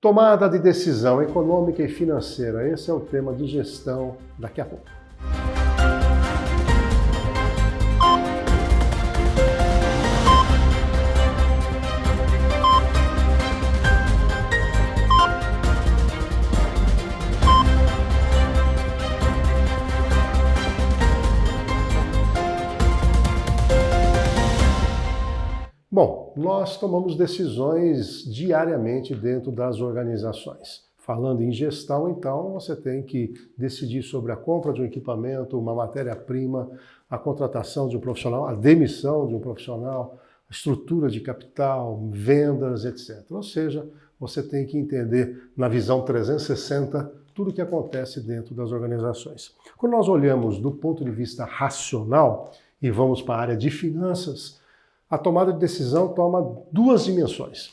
Tomada de decisão econômica e financeira, esse é o tema de gestão daqui a pouco. Bom, nós tomamos decisões diariamente dentro das organizações. Falando em gestão, então, você tem que decidir sobre a compra de um equipamento, uma matéria-prima, a contratação de um profissional, a demissão de um profissional, a estrutura de capital, vendas, etc. Ou seja, você tem que entender na visão 360 tudo o que acontece dentro das organizações. Quando nós olhamos do ponto de vista racional e vamos para a área de finanças, a tomada de decisão toma duas dimensões.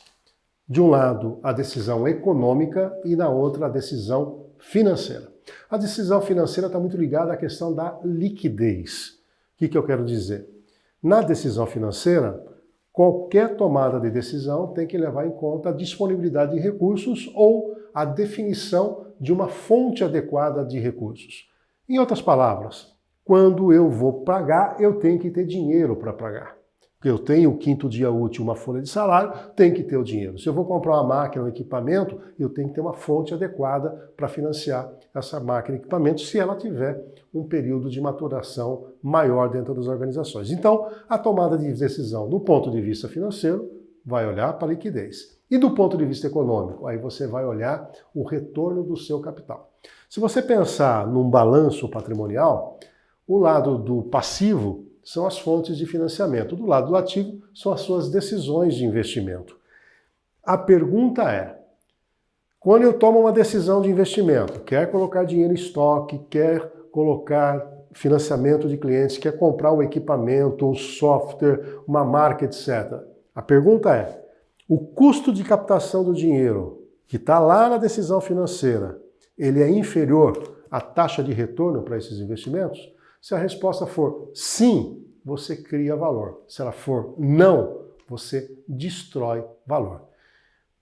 De um lado, a decisão econômica e na outra, a decisão financeira. A decisão financeira está muito ligada à questão da liquidez. O que eu quero dizer? Na decisão financeira, qualquer tomada de decisão tem que levar em conta a disponibilidade de recursos ou a definição de uma fonte adequada de recursos. Em outras palavras, quando eu vou pagar, eu tenho que ter dinheiro para pagar. Eu tenho o quinto dia útil, uma folha de salário, tem que ter o dinheiro. Se eu vou comprar uma máquina, um equipamento, eu tenho que ter uma fonte adequada para financiar essa máquina e equipamento, se ela tiver um período de maturação maior dentro das organizações. Então, a tomada de decisão do ponto de vista financeiro vai olhar para a liquidez. E do ponto de vista econômico, aí você vai olhar o retorno do seu capital. Se você pensar num balanço patrimonial, o lado do passivo são as fontes de financiamento. Do lado do ativo, são as suas decisões de investimento. A pergunta é, quando eu tomo uma decisão de investimento, quer colocar dinheiro em estoque, quer colocar financiamento de clientes, quer comprar um equipamento, um software, uma marca, etc. A pergunta é, o custo de captação do dinheiro, que está lá na decisão financeira, ele é inferior à taxa de retorno para esses investimentos? Se a resposta for sim, você cria valor. Se ela for não, você destrói valor.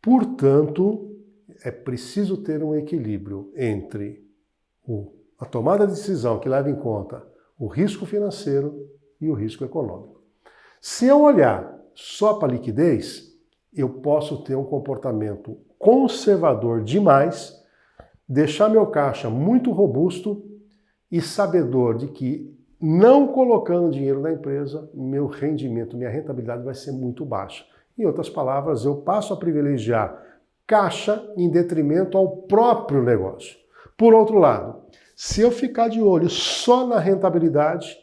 Portanto, é preciso ter um equilíbrio entre a tomada de decisão que leva em conta o risco financeiro e o risco econômico. Se eu olhar só para a liquidez, eu posso ter um comportamento conservador demais, deixar meu caixa muito robusto e sabedor de que, não colocando dinheiro na empresa, meu rendimento, minha rentabilidade vai ser muito baixa. Em outras palavras, eu passo a privilegiar caixa em detrimento ao próprio negócio. Por outro lado, se eu ficar de olho só na rentabilidade,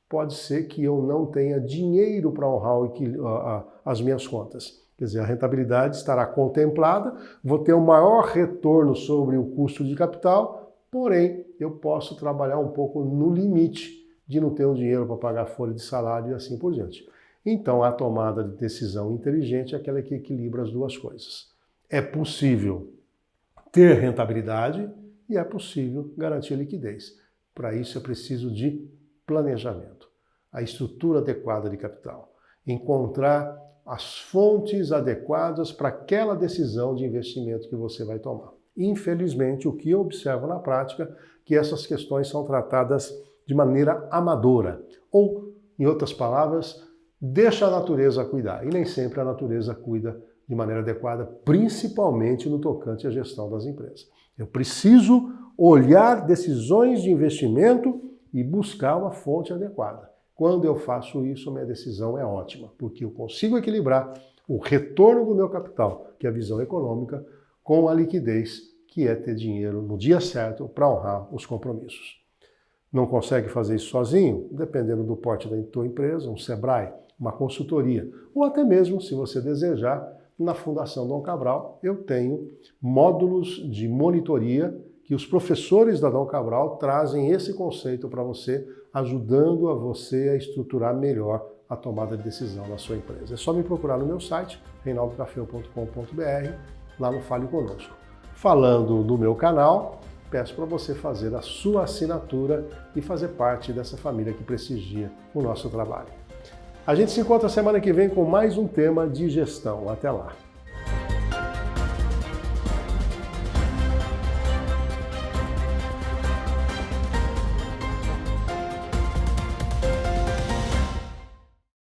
pode ser que eu não tenha dinheiro para honrar as minhas contas. Quer dizer, a rentabilidade estará contemplada, vou ter um maior retorno sobre o custo de capital, porém, eu posso trabalhar um pouco no limite de não ter o dinheiro para pagar a folha de salário e assim por diante. Então, a tomada de decisão inteligente é aquela que equilibra as duas coisas. É possível ter rentabilidade e é possível garantir liquidez. Para isso é preciso de planejamento, a estrutura adequada de capital, encontrar as fontes adequadas para aquela decisão de investimento que você vai tomar. Infelizmente, o que eu observo na prática é que essas questões são tratadas de maneira amadora. Ou, em outras palavras, deixa a natureza cuidar. E nem sempre a natureza cuida de maneira adequada, principalmente no tocante à gestão das empresas. Eu preciso olhar decisões de investimento e buscar uma fonte adequada. Quando eu faço isso, minha decisão é ótima, porque eu consigo equilibrar o retorno do meu capital, que é a visão econômica, com a liquidez, que é ter dinheiro no dia certo para honrar os compromissos. Não consegue fazer isso sozinho? Dependendo do porte da tua empresa, um Sebrae, uma consultoria, ou até mesmo, se você desejar, na Fundação Dom Cabral, eu tenho módulos de monitoria que os professores da Dom Cabral trazem esse conceito para você, ajudando a você a estruturar melhor a tomada de decisão na sua empresa. É só me procurar no meu site, reinaldocafeu.com.br, lá no Fale Conosco. Falando no meu canal, peço para você fazer a sua assinatura e fazer parte dessa família que prestigia o nosso trabalho. A gente se encontra semana que vem com mais um tema de gestão. Até lá!